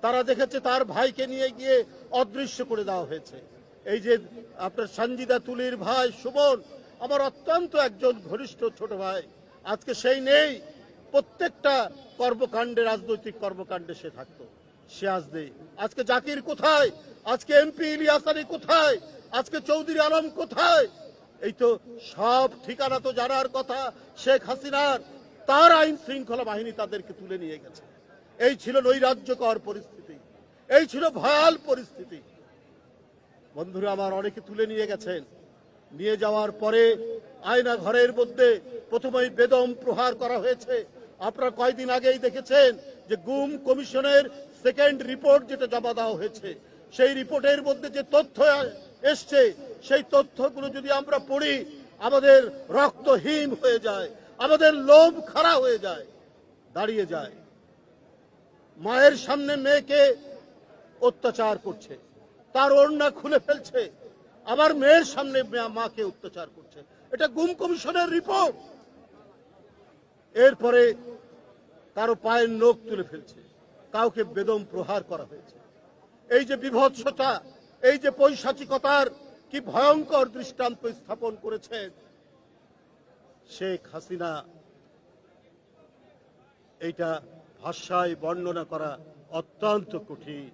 তারা দেখেছে তার ভাইকে নিয়ে গিয়ে অদৃশ্য করে দেওয়া হয়েছে। এই যে আপনার সঞ্জিদা তুলির ভাই সুমন, আমার অত্যন্ত একজন ঘনিষ্ঠ ছোট ভাই, আজকে সেই নেই। প্রত্যেকটা কর্মকাণ্ডে, রাজনৈতিক কর্মকাণ্ডে সে থাকতো, সে আজ নেই। আজকে জাকির কোথায়? আজকে এমপি ইলিয়াস আলী কোথায়? আজকে চৌধুরী আলম কোথায়? এই তো সব ঠিকানা তো জানার কথা শেখ হাসিনার। তার আইন শৃঙ্খলা বাহিনী তাদেরকে তুলে নিয়ে গেছে। এই ছিল নৈরাজ্যকর পরিস্থিতি, এই ছিল ভয়াল পরিস্থিতি। বন্ধুরা আমার, অনেকে তুলে নিয়ে গেছেন। নিয়ে যাওয়ার পরে আয়না ঘরের মধ্যে প্রথমেই বেদম প্রহার করা হয়েছে। আপনারা কয়েকদিন আগেই দেখেছেন যে গুম কমিশনের সেকেন্ড রিপোর্ট যেটা জমা দেওয়া হয়েছে, সেই রিপোর্টের মধ্যে যে তথ্য এসছে, সেই তথ্যগুলো যদি আমরা পড়ি, আমাদের রক্ত হিম হয়ে যায়, আমাদের লোভ খাড়া হয়ে যায়, দাঁড়িয়ে যায়। মায়ের সামনে মেয়েকে অত্যাচার করছে, তার ওড়না খুলে ফেলছে, আবার মেয়ের সামনে মাকে অত্যাচার করছে। এটা গুম কমিশনের রিপোর্ট। এরপরে কারো পায়ের নখ তুলে ফেলছে, কাউকে বেদম প্রহার করা হয়েছে। এই যে বিভৎসতা, এই যে পৈশাচিকতার কি ভয়ঙ্কর দৃষ্টান্ত স্থাপন করেছেন শেখ হাসিনা, এইটা ভাষায় বর্ণনা করা অত্যন্ত কঠিন।